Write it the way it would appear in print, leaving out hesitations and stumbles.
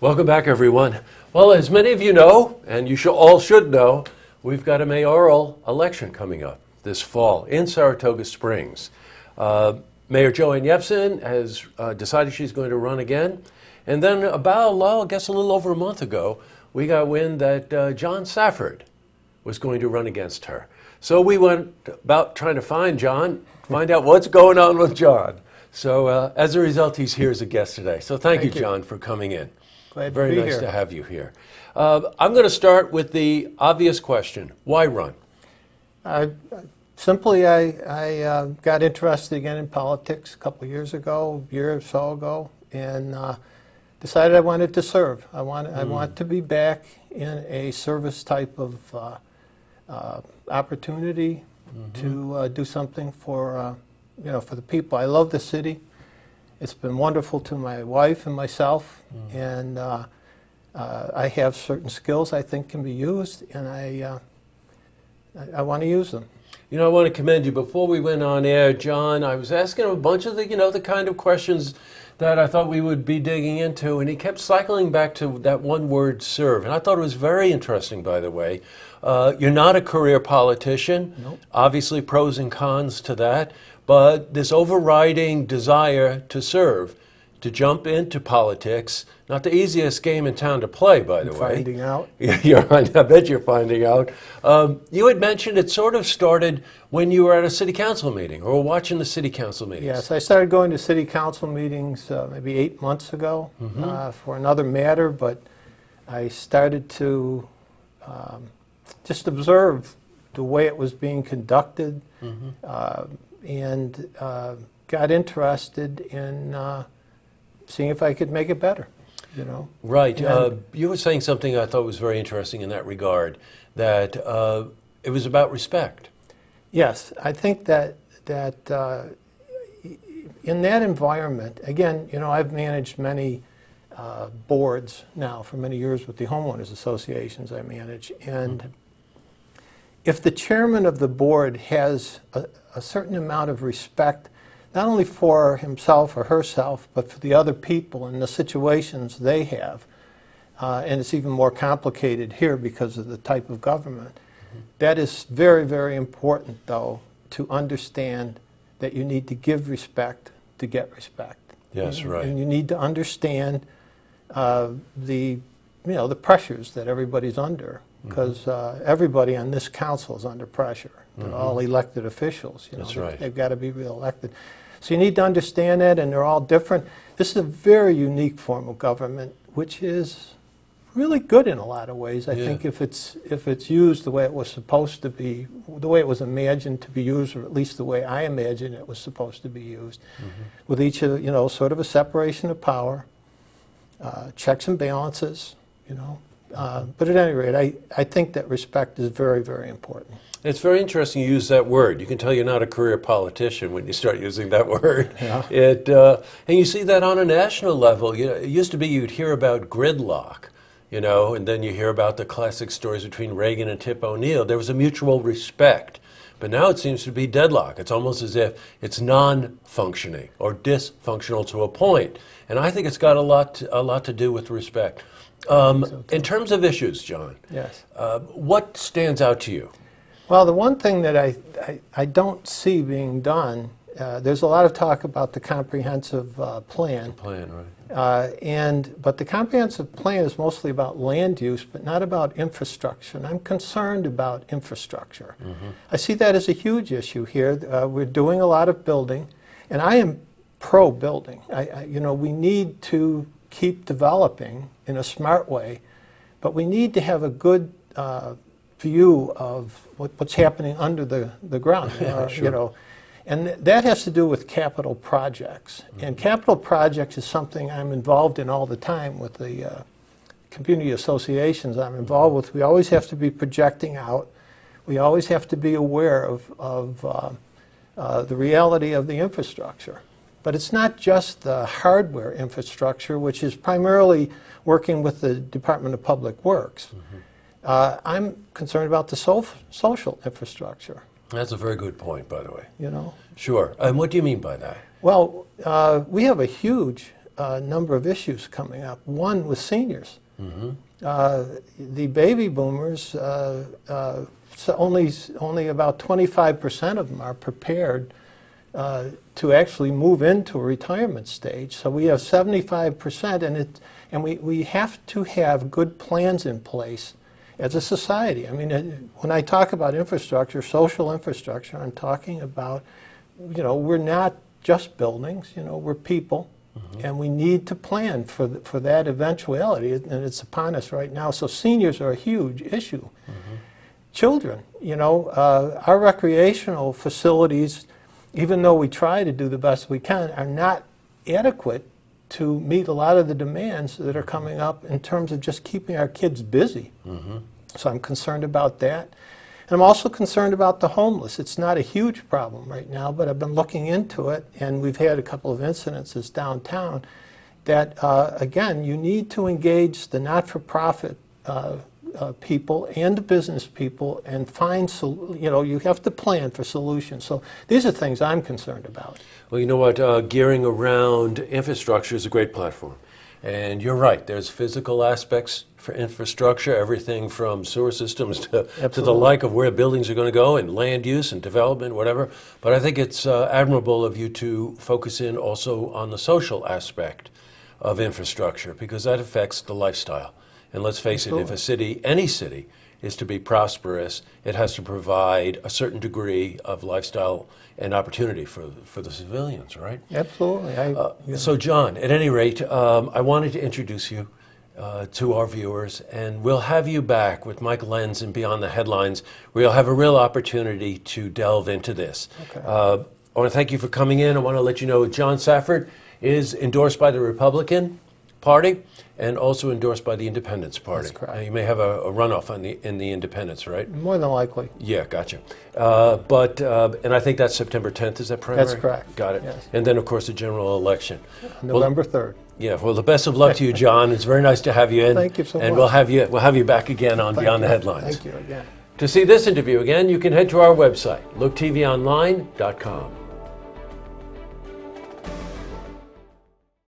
Welcome back, everyone. Well, as many of you know, and you all should know, we've got a mayoral election coming up this fall in Saratoga Springs. Mayor Joanne Yepsen has decided she's going to run again. And then about, well, I guess a little over a month ago, we got wind that John Safford was going to run against her. So we went about trying to find John, find out what's going on with John. So as a result, he's here as a guest today. So thank you, John, for coming in. Glad Very to be nice here. to have you here. I'm going to start with the obvious question. Why run? Simply, I got interested again in politics a couple of years ago, a year or so ago, and decided I wanted to serve. I want to be back in a service type of opportunity to do something for for the people. I love the city. It's been wonderful to my wife and myself, and I have certain skills I think can be used, and I want to use them. You know, I want to commend you. Before we went on air, John, I was asking him a bunch of the kind of questions that I thought we would be digging into, and he kept cycling back to that one word, serve. And I thought it was very interesting, by the way. You're not a career politician. Nope. Obviously, pros and cons to that. But this overriding desire to serve, to jump into politics, not the easiest game in town to play, by the way. Finding out. I bet you're finding out. You had mentioned it sort of started when you were at a city council meeting or watching the city council meetings. Yes, I started going to city council meetings maybe 8 months ago for another matter, but I started to just observe the way it was being conducted and got interested in seeing if I could make it better. Right. You were saying something I thought was very interesting in that regard, that it was about respect. Yes, I think that in that environment, again, I've managed many boards now for many years with the homeowners associations I manage, and if the chairman of the board has a certain amount of respect, not only for himself or herself, but for the other people and the situations they have, and it's even more complicated here because of the type of government. That is very, very important, though, to understand that you need to give respect to get respect. Yes, right. And you need to understand the pressures that everybody's under, because everybody on this council is under pressure. They're all elected officials. That's right. They've got to be reelected. So you need to understand that, and they're all different. This is a very unique form of government, which is really good in a lot of ways. I think if it's used the way it was supposed to be, the way it was imagined to be used, or at least the way I imagine it was supposed to be used, with each of sort of a separation of power, checks and balances, But at any rate, I think that respect is very, very important. It's very interesting you use that word. You can tell you're not a career politician when you start using that word. Yeah. And you see that on a national level. It used to be you'd hear about gridlock, and then you hear about the classic stories between Reagan and Tip O'Neill. There was a mutual respect. But now it seems to be deadlock. It's almost as if it's non-functioning or dysfunctional to a point. And I think it's got a lot to do with respect. In terms of issues, John, Yes. What stands out to you? Well, the one thing that I don't see being done, there's a lot of talk about the comprehensive plan. Right. But the comprehensive plan is mostly about land use, but not about infrastructure. And I'm concerned about infrastructure. I see that as a huge issue here. We're doing a lot of building, and I am pro-building. We need to keep developing in a smart way, but we need to have a good view of what's happening under the ground. Sure. And that has to do with capital projects. And capital projects is something I'm involved in all the time with the community associations I'm involved with. We always have to be projecting out. We always have to be aware of the reality of the infrastructure. But it's not just the hardware infrastructure, which is primarily working with the Department of Public Works. I'm concerned about the social infrastructure. That's a very good point, by the way. You know? Sure. And what do you mean by that? Well, we have a huge number of issues coming up. One with seniors. The baby boomers, so only about 25% of them are prepared to actually move into a retirement stage. So we have 75%, and we have to have good plans in place as a society. I mean, when I talk about infrastructure, social infrastructure, I'm talking about, we're not just buildings, we're people. And we need to plan for that eventuality, and it's upon us right now. So seniors are a huge issue. Children, our recreational facilities, even though we try to do the best we can, are not adequate to meet a lot of the demands that are coming up in terms of just keeping our kids busy. So I'm concerned about that. And I'm also concerned about the homeless. It's not a huge problem right now, but I've been looking into it, and we've had a couple of incidences downtown that, again, you need to engage the not-for-profit people and the business people and find, you have to plan for solutions. So these are things I'm concerned about. Well, you know what? Gearing around infrastructure is a great platform. And you're right, there's physical aspects for infrastructure, everything from sewer systems to the like of where buildings are going to go and land use and development, whatever. But I think it's admirable of you to focus in also on the social aspect of infrastructure, because that affects the lifestyle. And let's face it, if a city, any city, is to be prosperous, it has to provide a certain degree of lifestyle and opportunity for the civilians, right? Absolutely. So, John, at any rate, I wanted to introduce you to our viewers, and we'll have you back with Mike Lenz and Beyond the Headlines, where you'll have a real opportunity to delve into this. Okay. I want to thank you for coming in. I want to let you know John Safford is endorsed by the Republican Party and also endorsed by the Independence Party. That's correct. You may have a runoff in the Independents, right? More than likely. Yeah, gotcha. And I think that's September 10th, is that primary? That's correct. Got it. Yes. And then, of course, the general election. November 3rd. Yeah, well, the best of luck to you, John. It's very nice to have you in. Thank you so much. And we'll have you back again on Beyond the Headlines. Thank you again. To see this interview again, you can head to our website, looktvonline.com.